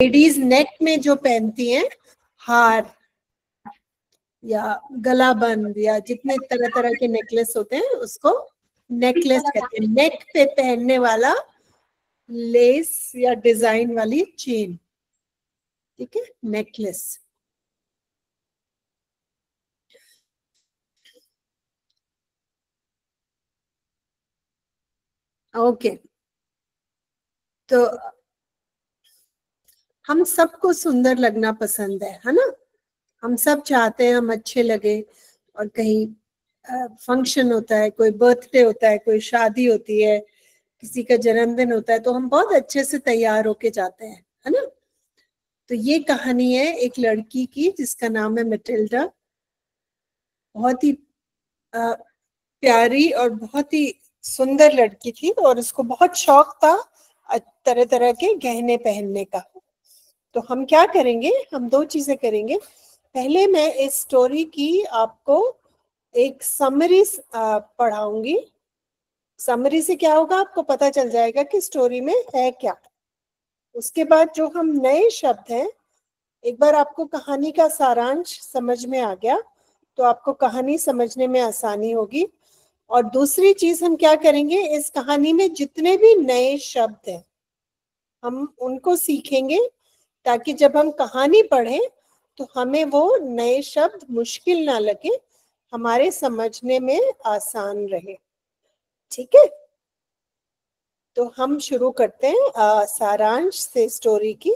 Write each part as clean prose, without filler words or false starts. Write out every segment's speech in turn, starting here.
Ladies नेक में जो पहनती हैं हार या गला बंद या जितने तरह तरह के नेकलेस होते हैं उसको नेकलेस कहते हैं। नेक पे पहनने वाला लेस या डिजाइन वाली चेन, ठीक है, नेकलेस। ओके, तो हम सबको सुंदर लगना पसंद है ना। हम सब चाहते हैं हम अच्छे लगे, और कहीं फंक्शन होता है, कोई बर्थडे होता है, कोई शादी होती है, किसी का जन्मदिन होता है, तो हम बहुत अच्छे से तैयार होके जाते हैं, है ना। तो ये कहानी है एक लड़की की जिसका नाम है मैटिल्डा। बहुत ही प्यारी और बहुत ही सुंदर लड़की थी, और उसको बहुत शौक था तरह तरह के गहने पहनने का। तो हम क्या करेंगे, हम दो चीजें करेंगे। पहले मैं इस स्टोरी की आपको एक समरी पढ़ाऊंगी। समरी से क्या होगा, आपको पता चल जाएगा कि स्टोरी में है क्या। उसके बाद जो हम नए शब्द हैं, एक बार आपको कहानी का सारांश समझ में आ गया तो आपको कहानी समझने में आसानी होगी। और दूसरी चीज हम क्या करेंगे, इस कहानी में जितने भी नए शब्द हैं हम उनको सीखेंगे, ताकि जब हम कहानी पढ़ें तो हमें वो नए शब्द मुश्किल ना लगे, हमारे समझने में आसान रहे। ठीक है, तो हम शुरू करते हैं सारांश से स्टोरी की।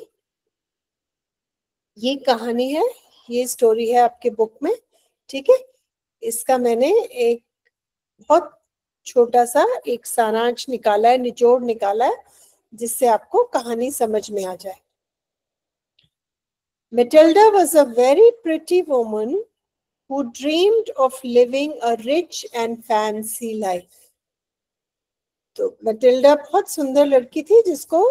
ये कहानी है, ये स्टोरी है आपके बुक में, ठीक है। इसका मैंने एक बहुत छोटा सा एक सारांश निकाला है, निचोड़ निकाला है, जिससे आपको कहानी समझ में आ जाए। Matilda was a very pretty woman who dreamed of living a rich and fancy life. तो मैटिल्डा बहुत सुंदर लड़की थी जिसको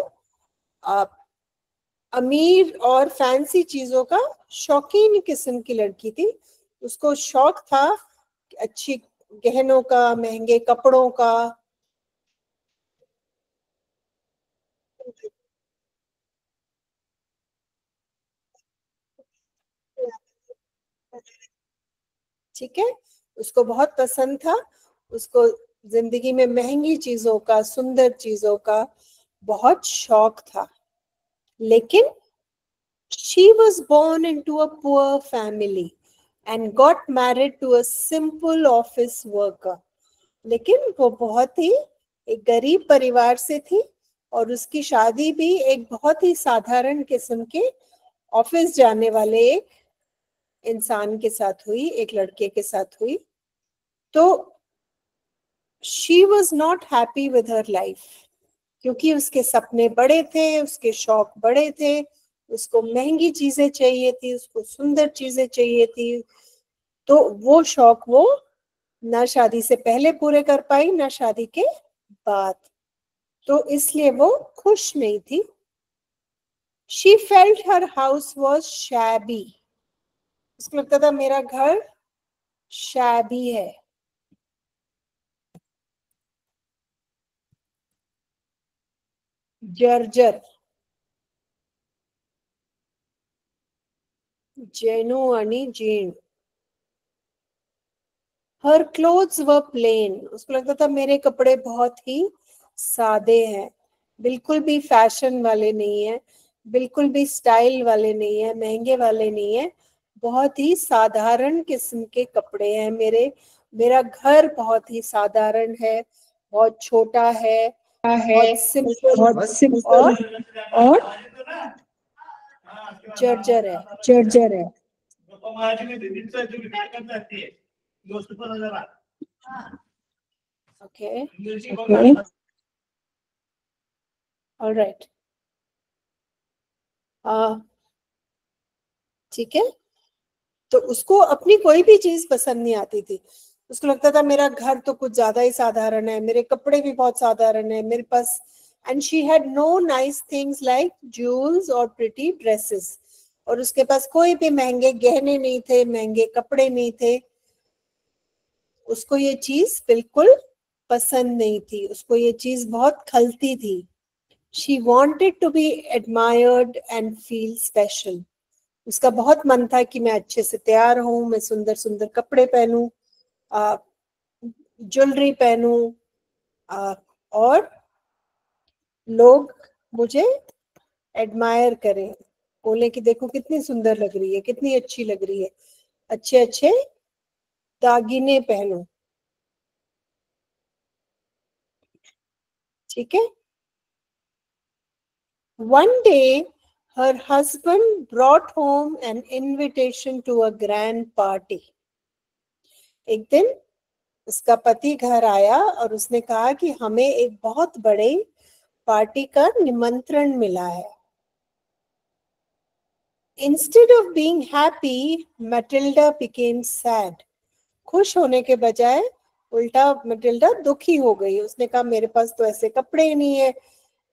अमीर और फैंसी चीजों का शौकीन किस्म की लड़की थी। उसको शौक था अच्छी गहनों का, महंगे कपड़ों का। ठीक है, उसको बहुत पसंद था, उसको जिंदगी में महंगी चीजों का, सुंदर चीजों का बहुत शौक था। लेकिन she was born into a poor family and got married to a simple office worker. लेकिन वो बहुत ही एक गरीब परिवार से थी, और उसकी शादी भी एक बहुत ही साधारण किस्म के ऑफिस जाने वाले एक इंसान के साथ हुई, एक लड़के के साथ हुई। तो she was not happy with her life, क्योंकि उसके सपने बड़े थे, उसके शौक बड़े थे, उसको महंगी चीजें चाहिए थी, उसको सुंदर चीजें चाहिए थी। तो वो शौक वो ना शादी से पहले पूरे कर पाई, ना शादी के बाद। तो इसलिए वो खुश नहीं थी। She felt her house was shabby. उसको लगता था मेरा घर shabby है। जर्जर, जेनु आणि जीर्ण। हर क्लोथ्स वर प्लेन, उसको लगता था मेरे कपड़े बहुत ही सादे हैं, बिल्कुल भी फैशन वाले नहीं है, बिल्कुल भी स्टाइल वाले नहीं है, महंगे वाले नहीं है, बहुत ही साधारण किस्म के कपड़े हैं मेरे। मेरा घर बहुत ही साधारण है, बहुत छोटा है, बहुत सिंपल और जर्जर है। जर्जर है। Okay, Okay. ऑलराइट, ठीक है। तो उसको अपनी कोई भी चीज पसंद नहीं आती थी। उसको लगता था मेरा घर तो कुछ ज्यादा ही साधारण है, मेरे कपड़े भी बहुत साधारण है मेरे पास। And she had no nice things like jewels और प्रिटी ड्रेसेस, और उसके पास कोई भी महंगे गहने नहीं थे, महंगे कपड़े नहीं थे। उसको ये चीज बिल्कुल पसंद नहीं थी, उसको ये चीज बहुत खलती थी। She wanted to be admired and feel special. उसका बहुत मन था कि मैं अच्छे से तैयार हूँ, मैं सुंदर सुंदर कपड़े पहनूं, ज्वेलरी पहनूं, और लोग मुझे एडमायर करें, बोले कि देखो कितनी सुंदर लग रही है, कितनी अच्छी लग रही है, अच्छे अच्छे दागिने पहनो। ठीक है। One day her husband brought home an invitation to a grand party. एक दिन उसका पति घर आया और उसने कहा कि हमें एक बहुत बड़े पार्टी का निमंत्रण मिला है। Instead of being happy, Matilda became sad. खुश होने के बजाय उल्टा मटिल्डा दुखी हो गई। उसने कहा मेरे पास तो ऐसे कपड़े ही नहीं है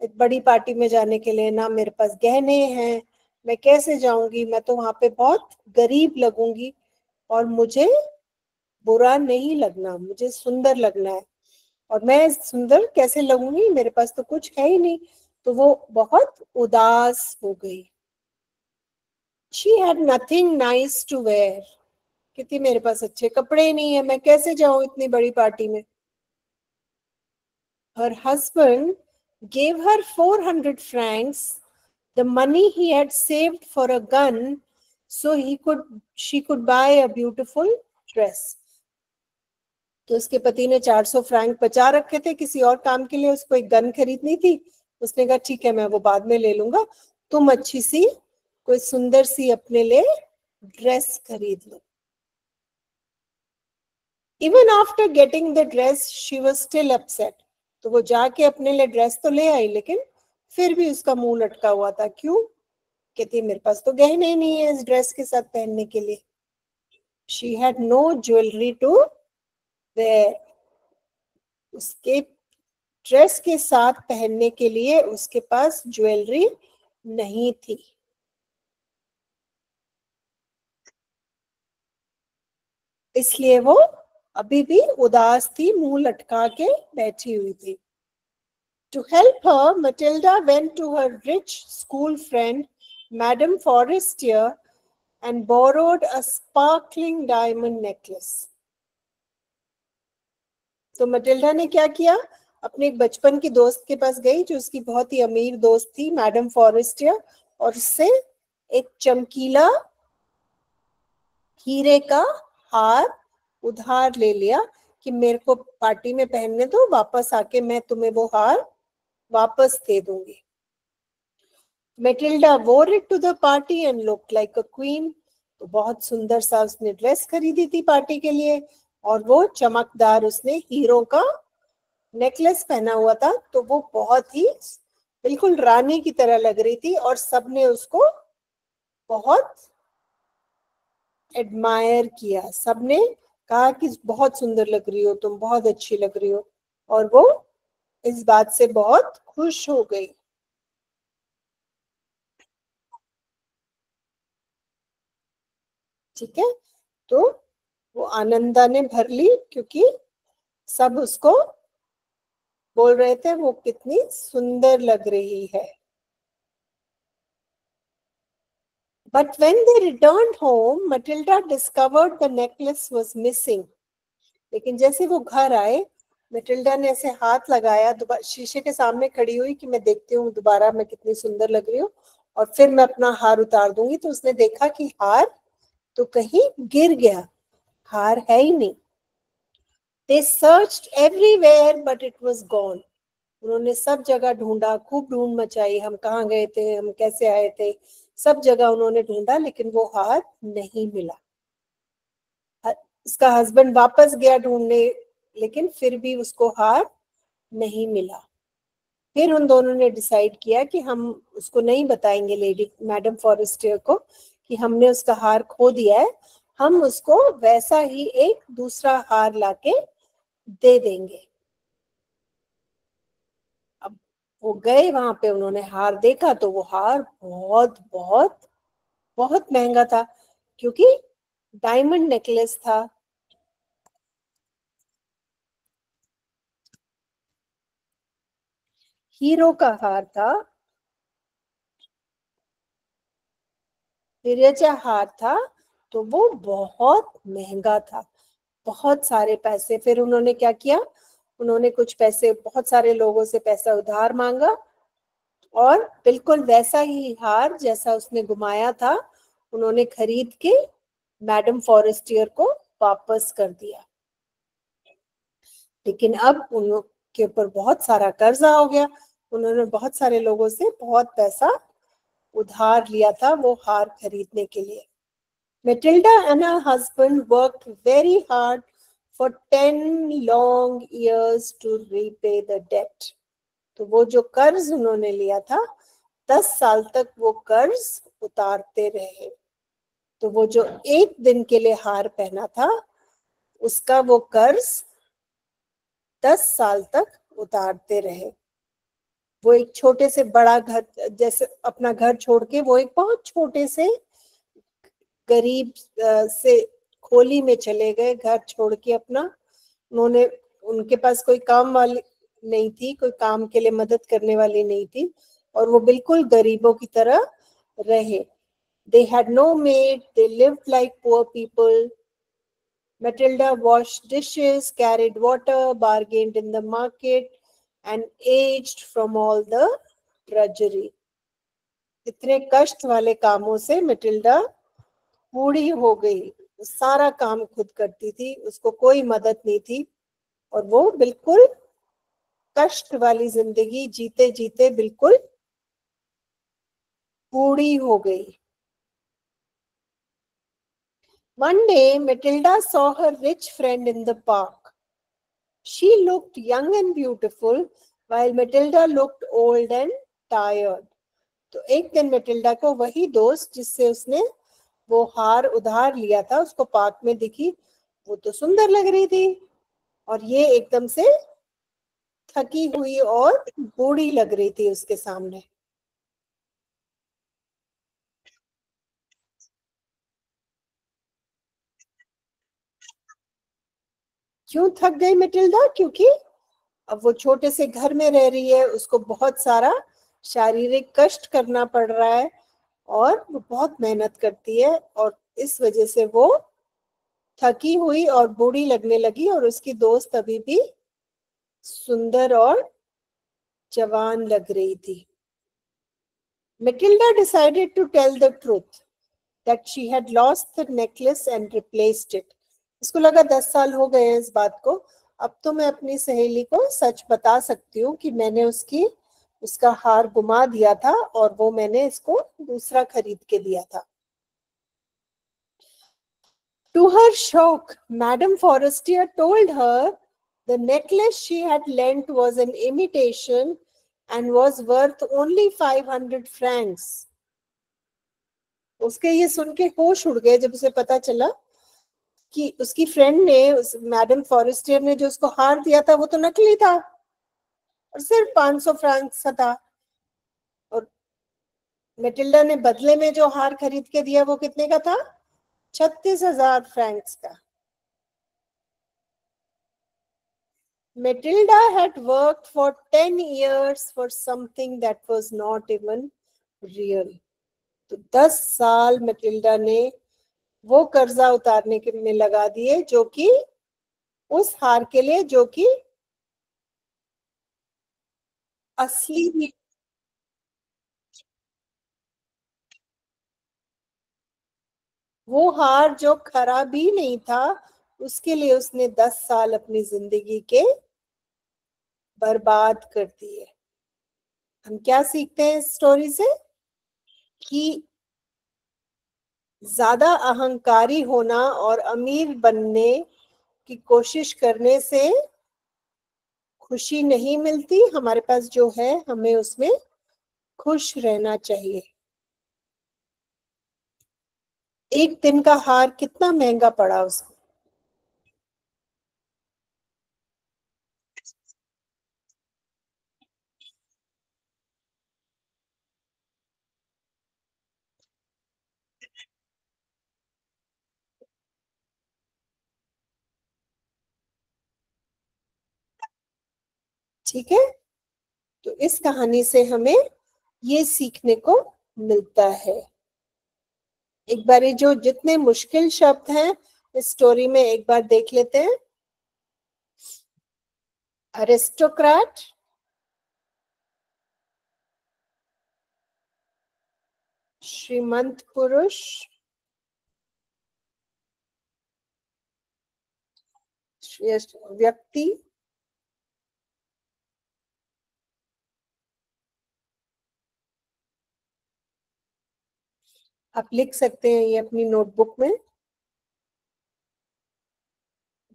एक बड़ी पार्टी में जाने के लिए, ना मेरे पास गहने हैं, मैं कैसे जाऊंगी, मैं तो वहां पे बहुत गरीब लगूंगी और मुझे बुरा नहीं लगना, मुझे सुंदर लगना है और मैं सुंदर कैसे लगूंगी, मेरे पास तो कुछ है ही नहीं। तो वो बहुत उदास हो गई। She had nothing nice to wear. कहती मेरे पास अच्छे कपड़े ही नहीं है, मैं कैसे जाऊं इतनी बड़ी पार्टी में। Her husband gave her 400 francs, the money he had saved for a gun, so she could buy a beautiful dress. तो उसके पति ने 400 फ्रैंक बचा रखे थे किसी और काम के लिए, उसको एक गन खरीदनी थी। उसने कहा ठीक है मैं वो बाद में ले लूंगा, तुम अच्छी सी कोई सुंदर सी अपने लिए ड्रेस खरीद लो। Even after getting the dress, she was still upset. तो वो जाके अपने लिए ड्रेस तो ले आई, लेकिन फिर भी उसका मुंह लटका हुआ था। क्यों? कहती मेरे पास तो गहने नहीं है इस ड्रेस के साथ पहनने के लिए। She had no jewelry to wear. उसके ड्रेस के साथ पहनने के लिए उसके पास ज्वेलरी नहीं थी। इसलिए वो अभी भी उदास थी, मुंह लटका के बैठी हुई थी। To help her, Matilda went to her rich school friend, Madame Forestier, and borrowed a sparkling diamond necklace. तो मटिल्डा ने क्या किया, अपने एक बचपन की दोस्त के पास गई जो उसकी बहुत ही अमीर दोस्त थी, मैडम फॉरेस्टियर, और उससे एक चमकीला हीरे का हार उधार ले लिया कि मेरे को पार्टी में पहनने दो, वापस आके मैं तुम्हें वो हार वापस दे दूंगी। Matilda wore it to the party and looked like a queen. तो बहुत सुंदर सा उसने ड्रेस खरीदी थी पार्टी के लिए और वो चमकदार उसने हीरो का नेकलेस पहना हुआ था, तो वो बहुत ही बिल्कुल रानी की तरह लग रही थी और सबने उसको बहुत एडमायर किया। सबने कहा कि बहुत सुंदर लग रही हो तुम, बहुत अच्छी लग रही हो, और वो इस बात से बहुत खुश हो गई। ठीक है। तो वो आनंदा ने भर ली क्योंकि सब उसको बोल रहे थे वो कितनी सुंदर लग रही है। But when they returned home, Matilda discovered the necklace was missing. लेकिन जैसे वो घर आए, मेटिल्डा ने ऐसे हाथ लगाया, दोबारा शीशे के सामने खड़ी हुई कि मैं देखती हूँ दोबारा मैं कितनी सुंदर लग रही हूँ और फिर मैं अपना हार उतार दूंगी। तो उसने देखा कि हार तो कहीं गिर गया, हार है ही नहीं। They searched everywhere, but it was gone. उन्होंने सब जगह ढूंढा, खूब ढूंढ मचाई, हम कहाँ गए थे, हम कैसे आए थे, सब जगह उन्होंने ढूंढा, लेकिन वो हार नहीं मिला। उसका हस्बैंड वापस गया ढूंढने, लेकिन फिर भी उसको हार नहीं मिला। फिर उन दोनों ने डिसाइड किया कि हम उसको नहीं बताएंगे, लेडी मैडम फॉरेस्टियर को, कि हमने उसका हार खो दिया है, हम उसको वैसा ही एक दूसरा हार लाके दे देंगे। अब वो गए वहां पे, उन्होंने हार देखा तो वो हार बहुत बहुत बहुत महंगा था क्योंकि डायमंड नेकलेस था। हीरो का हार था, हिरेचा हार था, तो वो बहुत महंगा था, बहुत सारे पैसे। फिर उन्होंने क्या किया, उन्होंने कुछ पैसे, बहुत सारे लोगों से पैसा उधार मांगा और बिल्कुल वैसा ही हार जैसा उसने घुमाया था उन्होंने खरीद के मैडम फॉरेस्टियर को वापस कर दिया। लेकिन अब उनके ऊपर बहुत सारा कर्जा हो गया, उन्होंने बहुत सारे लोगों से बहुत पैसा उधार लिया था वो हार खरीदने के लिए। Matilda and her husband worked very hard for 10 long years to repay the debt. तो वो जो कर्ज उन्होंने लिया था 10 साल तक वो कर्ज उतारते रहे। तो वो जो एक दिन के लिए हार पहना था उसका वो कर्ज 10 साल तक उतारते रहे। वो एक छोटे से बड़ा घर, जैसे अपना घर छोड़ के वो एक बहुत छोटे से गरीब से खोली में चले गए, घर छोड़ के अपना। उन्होंने, उनके पास कोई काम वाली नहीं थी, कोई काम के लिए मदद करने वाली नहीं थी, और वो बिल्कुल गरीबों की तरह रहे। They had no maid, they lived like poor people. Matilda washed dishes, carried water, bargained in the market, and aged from all the drudgery. इतने कष्ट वाले कामों से मिटिल्डा बूढ़ी हो गई, सारा काम खुद करती थी, उसको कोई मदद नहीं थी, और वो बिल्कुल कष्ट वाली जिंदगी जीते जीते बिल्कुल बूढ़ी हो गई। One day, Matilda saw her rich friend in the park. She looked young and beautiful, while Matilda looked old and tired. तो एक दिन मेटिल्डा को वही दोस्त जिससे उसने वो हार उधार लिया था उसको पार्क में दिखी। वो तो सुंदर लग रही थी और ये एकदम से थकी हुई और बूढ़ी लग रही थी उसके सामने। क्यों थक गई मेटिल्डा? क्योंकि अब वो छोटे से घर में रह रही है, उसको बहुत सारा शारीरिक कष्ट करना पड़ रहा है और वो बहुत मेहनत करती है, और इस वजह से वो थकी हुई और बूढ़ी लगने लगी, और उसकी दोस्त अभी भी सुंदर और जवान लग रही थी। Matilda decided to tell the truth that she had lost the necklace and replaced it. उसको लगा 10 साल हो गए हैं इस बात को, अब तो मैं अपनी सहेली को सच बता सकती हूँ कि मैंने उसका हार गुमा दिया था और वो मैंने इसको दूसरा खरीद के दिया था। To her shock, Madame Forestier told her the necklace she had lent was an imitation and was worth only 500 francs. उसके ये सुन के होश उड़ गए जब उसे पता चला कि उसकी फ्रेंड ने, उस मैडम फॉरेस्टियर ने जो उसको हार दिया था वो तो नकली था और सिर्फ 500 फ्रांक्स का था, और मेटिल्डा ने बदले में जो हार खरीद के दिया वो कितने का था? 36,000 फ्रैंक्स का। Matilda had worked for 10 years for something that was not even real. तो 10 साल मेटिल्डा ने वो कर्जा उतारने के में लगा दिए जो कि उस हार के लिए, जो कि असली भी, वो हार जो खराब ही नहीं था उसके लिए उसने 10 साल अपनी जिंदगी के बर्बाद कर दिए। हम क्या सीखते हैं इस स्टोरी से? कि ज्यादा अहंकारी होना और अमीर बनने की कोशिश करने से खुशी नहीं मिलती। हमारे पास जो है हमें उसमें खुश रहना चाहिए। एक दिन का हार कितना महंगा पड़ा उसको। ठीक है, तो इस कहानी से हमें ये सीखने को मिलता है। एक बार ये जो जितने मुश्किल शब्द हैं इस स्टोरी में एक बार देख लेते हैं। अरिस्टोक्रेट, श्रीमंत पुरुष, व्यक्ति, आप लिख सकते हैं ये अपनी नोटबुक में।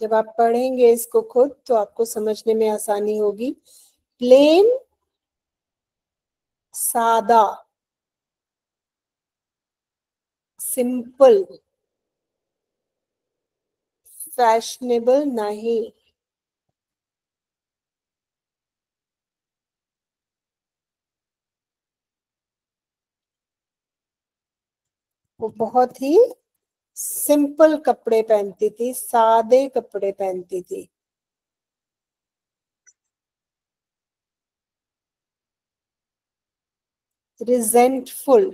जब आप पढ़ेंगे इसको खुद तो आपको समझने में आसानी होगी। प्लेन, सादा, सिंपल, फैशनेबल नहीं। वो बहुत ही सिंपल कपड़े पहनती थी, सादे कपड़े पहनती थी। रिजेंटफुल,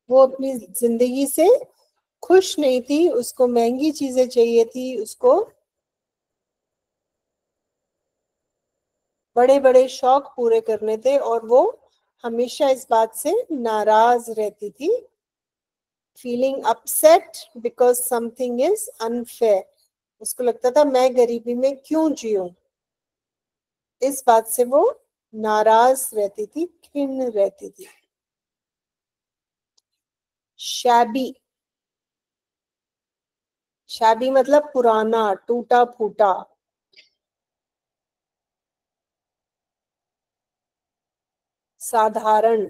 वो अपनी जिंदगी से खुश नहीं थी, उसको महंगी चीजें चाहिए थी, उसको बड़े बड़े शौक पूरे करने थे और वो हमेशा इस बात से नाराज रहती थी। Feeling upset because something is unfair, उसको लगता था मैं गरीबी में क्यों जीऊं, इस बात से वो नाराज रहती थी, खिन्न रहती थी। शैबी, शैबी मतलब पुराना, टूटा फूटा। साधारण,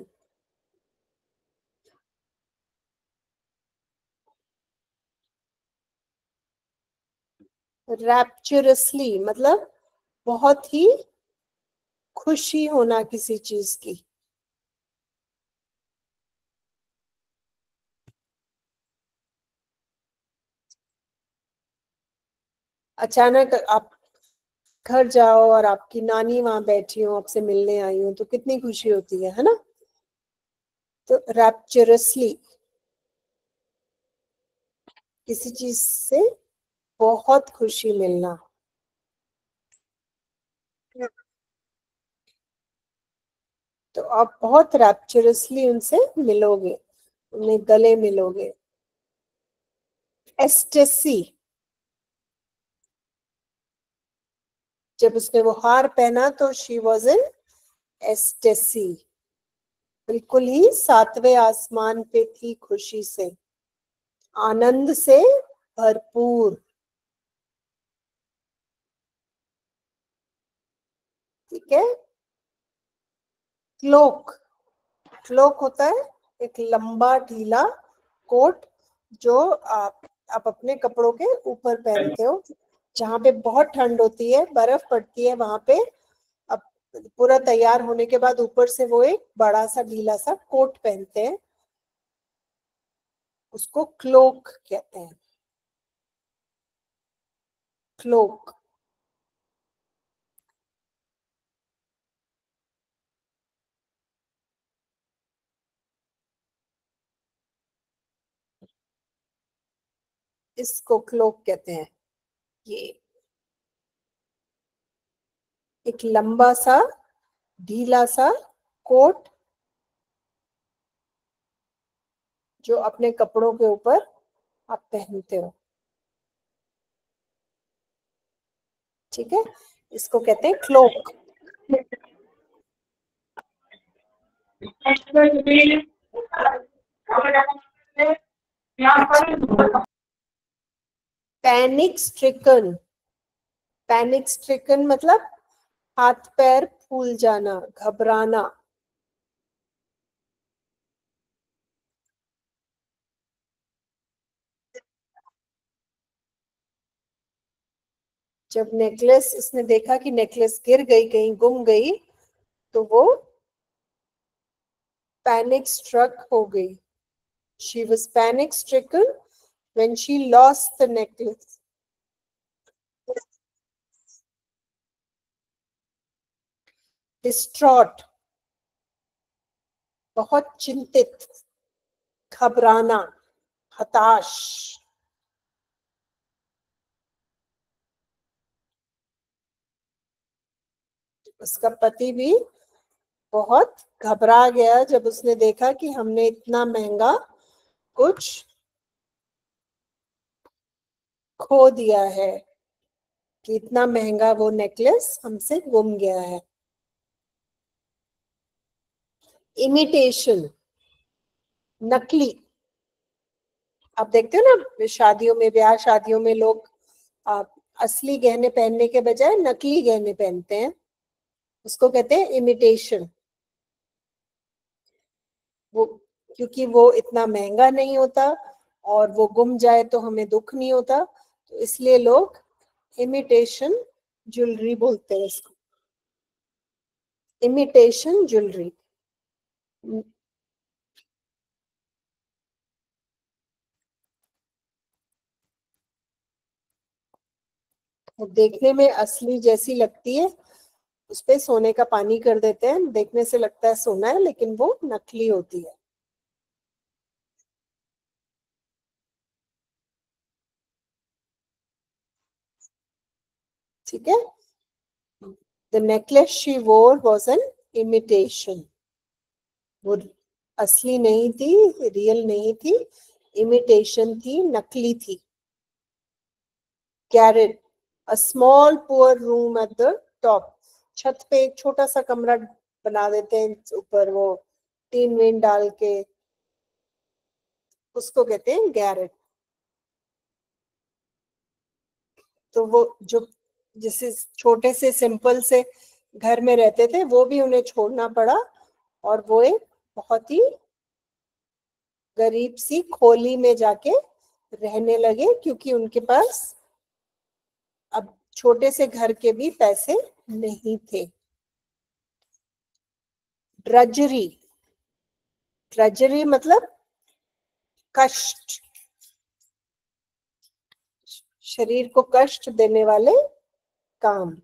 रैप्चरसली मतलब बहुत ही खुशी होना किसी चीज की। अचानक आप घर जाओ और आपकी नानी वहां बैठी हो, आपसे मिलने आई हो, तो कितनी खुशी होती है ना। तो रैप्चरसली किसी चीज से बहुत खुशी मिलना। तो आप बहुत रैप्चरसली उनसे मिलोगे, उन्हें गले मिलोगे। एस्टेसी, जब उसने वो हार पहना तो शी वॉज इन एस्टेसी, बिल्कुल ही सातवें आसमान पे थी, खुशी से, आनंद से भरपूर। ठीक है। क्लोक, क्लोक होता है एक लंबा ढीला कोट जो आप अपने कपड़ों के ऊपर पहनते हो, जहां पे बहुत ठंड होती है, बर्फ पड़ती है, वहां पे अब पूरा तैयार होने के बाद ऊपर से वो एक बड़ा सा ढीला सा कोट पहनते हैं, उसको क्लोक कहते हैं। क्लोक। इसको क्लोक कहते हैं। ये एक लंबा सा ढीला सा कोट जो अपने कपड़ों के ऊपर आप पहनते हो। ठीक है, इसको कहते हैं cloak. Panic stricken, panic stricken मतलब हाथ पैर फूल जाना, घबराना। जब नेकलेस, इसने देखा कि नेकलेस गिर गई, कहीं गुम गई, तो वो पैनिक स्ट्रक हो गई। She was panic stricken when she lost the necklace. Distraught, बहुत चिंतित, घबराना, हताश। उसका पति भी बहुत घबरा गया जब उसने देखा कि हमने इतना महंगा कुछ खो दिया है, कि इतना महंगा वो नेकलेस हमसे गुम गया है। इमिटेशन, नकली। आप देखते हो ना शादियों में, ब्याह शादियों में लोग असली गहने पहनने के बजाय नकली गहने पहनते हैं, उसको कहते हैं इमिटेशन। वो क्योंकि वो इतना महंगा नहीं होता और वो गुम जाए तो हमें दुख नहीं होता, तो इसलिए लोग इमिटेशन ज्वेलरी बोलते हैं इसको, इमिटेशन ज्वेलरी। देखने में असली जैसी लगती है, उस पे सोने का पानी कर देते हैं, देखने से लगता है सोना है लेकिन वो नकली होती है। ठीक है। द नेकलेस शी वोर वॉज एन इमिटेशन। वो असली नहीं थी, रियल नहीं थी, इमिटेशन थी, नकली थी। Garrett, a small poor room at the top. छत पे एक छोटा सा कमरा बना देते हैं ऊपर, वो टीन वीन डाल के, उसको कहते हैं गैरेट। तो वो जो जिस छोटे से सिंपल से घर में रहते थे वो भी उन्हें छोड़ना पड़ा, और वो एक बहुत ही गरीब सी खोली में जाके रहने लगे, क्योंकि उनके पास अब छोटे से घर के भी पैसे नहीं थे। ड्रजरी, ड्रजरी मतलब कष्ट, शरीर को कष्ट देने वाले काम।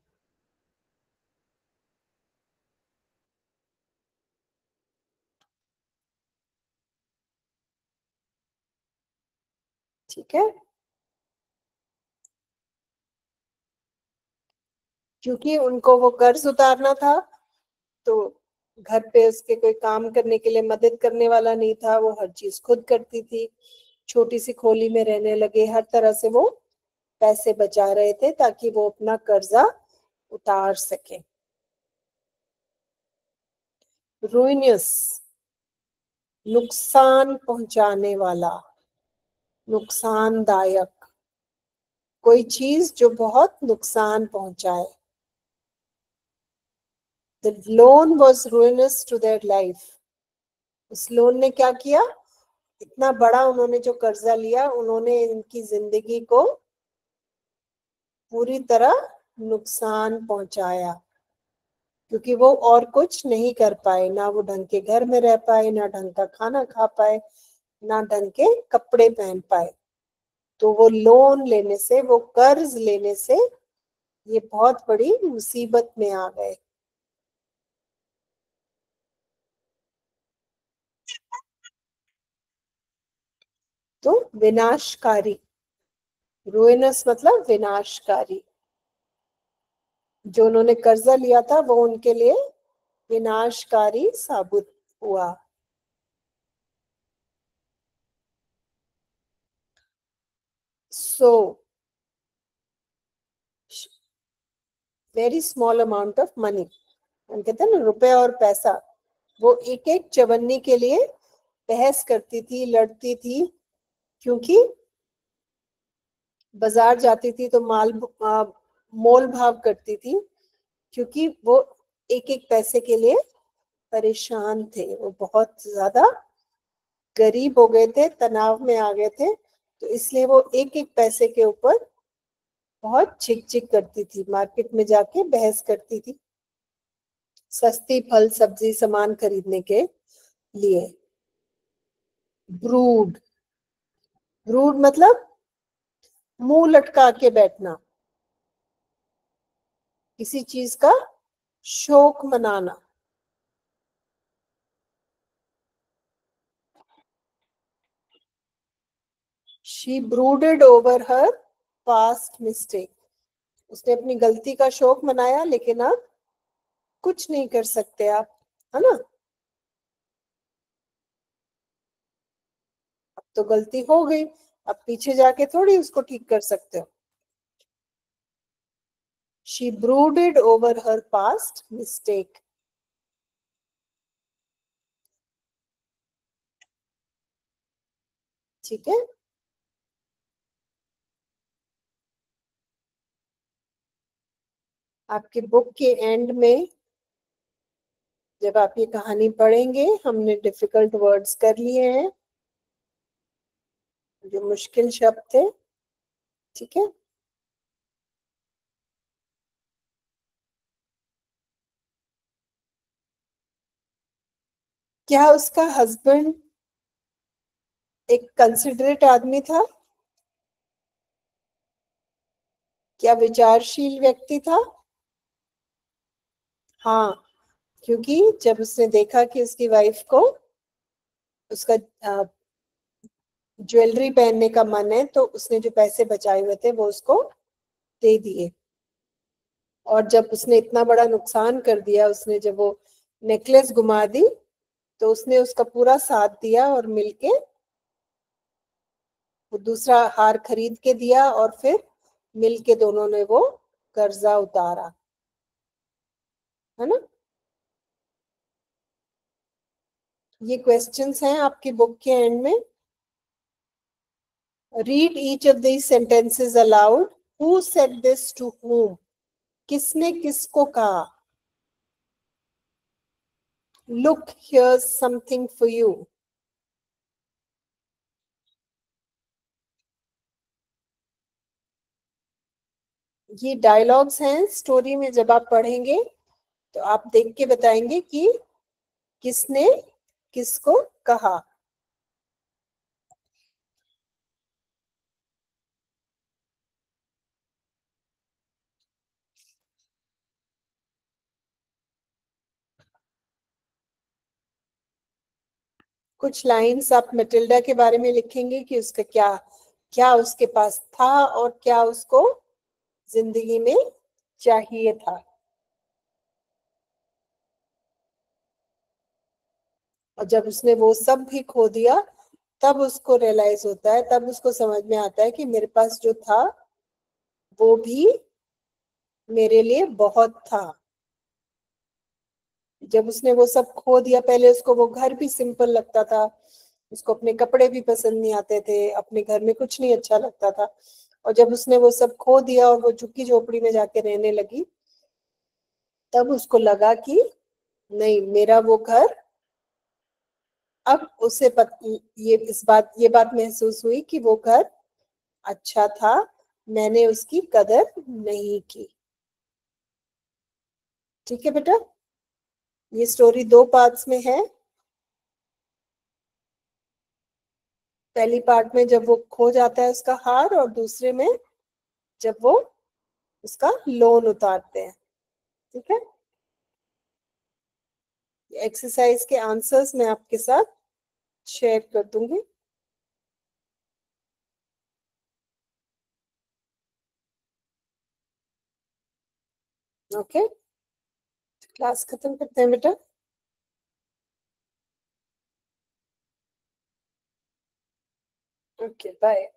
ठीक है। क्योंकि उनको वो कर्ज उतारना था, तो घर पे उसके कोई काम करने के लिए मदद करने वाला नहीं था, वो हर चीज खुद करती थी। छोटी सी खोली में रहने लगे, हर तरह से वो पैसे बचा रहे थे ताकि वो अपना कर्जा उतार सके। रुइनियस, नुकसान पहुंचाने वाला, नुकसानदायक, कोई चीज जो बहुत नुकसान पहुंचाए। The loan was ruinous to their life. उस लोन ने क्या किया, इतना बड़ा उन्होंने जो कर्जा लिया, उन्होंने इनकी जिंदगी को पूरी तरह नुकसान पहुंचाया, क्योंकि वो और कुछ नहीं कर पाए, ना वो ढंग के घर में रह पाए, ना ढंग का खाना खा पाए, ना ढंग के कपड़े पहन पाए। तो वो लोन लेने से, वो कर्ज लेने से ये बहुत बड़ी मुसीबत में आ गए। तो विनाशकारी, रुइनस मतलब विनाशकारी, जो उन्होंने कर्जा लिया था वो उनके लिए विनाशकारी साबित हुआ। So very small amount of money, हम कहते हैं ना रुपए और पैसा, वो एक एक चवन्नी के लिए बहस करती थी, लड़ती थी, क्योंकि बाजार जाती थी तो मोल भाव करती थी, क्योंकि वो एक एक पैसे के लिए परेशान थे। वो बहुत ज्यादा गरीब हो गए थे, तनाव में आ गए थे, तो इसलिए वो एक एक पैसे के ऊपर बहुत चिक चिक करती थी, मार्केट में जाके बहस करती थी सस्ती फल सब्जी सामान खरीदने के लिए। ब्रूड, ब्रूड मतलब मुंह लटका के बैठना, किसी चीज का शोक मनाना। She brooded over her past mistake. उसने अपनी गलती का शोक मनाया, लेकिन अब कुछ नहीं कर सकते आप, है ना। अब तो गलती हो गई, अब पीछे जाके थोड़ी उसको ठीक कर सकते हो। She brooded over her past mistake. ठीक है। आपके बुक के एंड में जब आप ये कहानी पढ़ेंगे, हमने डिफिकल्ट वर्ड्स कर लिए हैं, जो मुश्किल शब्द थे। ठीक है। क्या उसका हस्बैंड एक कंसिडरेट आदमी था? क्या विचारशील व्यक्ति था? हाँ, क्योंकि जब उसने देखा कि उसकी वाइफ को उसका ज्वेलरी पहनने का मन है, तो उसने जो पैसे बचाए हुए थे वो उसको दे दिए। और जब उसने इतना बड़ा नुकसान कर दिया, उसने जब वो नेकलेस घुमा दी, तो उसने उसका पूरा साथ दिया और मिलके वो दूसरा हार खरीद के दिया, और फिर मिलके दोनों ने वो कर्जा उतारा, है ना। ये क्वेश्चंस हैं आपकी बुक के एंड में। Read each of these sentences aloud. Who said this to whom? किसने किसको कहा? Look, here's something for you. ये डायलॉग्स हैं स्टोरी में, जब आप पढ़ेंगे तो आप देख के बताएंगे कि किसने किसको कहा। कुछ लाइंस आप मैटिल्डा के बारे में लिखेंगे कि उसका क्या क्या उसके पास था और क्या उसको जिंदगी में चाहिए था। और जब उसने वो सब भी खो दिया, तब उसको रियलाइज होता है, तब उसको समझ में आता है कि मेरे पास जो था वो भी मेरे लिए बहुत था। जब उसने वो सब खो दिया, पहले उसको वो घर भी सिंपल लगता था, उसको अपने कपड़े भी पसंद नहीं आते थे, अपने घर में कुछ नहीं अच्छा लगता था। और जब उसने वो सब खो दिया और वो झुग्गी झोपड़ी में जाके रहने लगी, तब उसको लगा कि नहीं, मेरा वो घर, अब उसे ये बात महसूस हुई कि वो घर अच्छा था, मैंने उसकी कदर नहीं की। ठीक है बेटा, ये स्टोरी 2 पार्ट्स में है। पहली पार्ट में जब वो खो जाता है उसका हार, और दूसरे में जब वो उसका लोन उतारते हैं। ठीक है। एक्सरसाइज के आंसर्स मैं आपके साथ शेयर कर दूंगी। ओके, क्लास खत्म करते हैं बेटा। Okay, bye.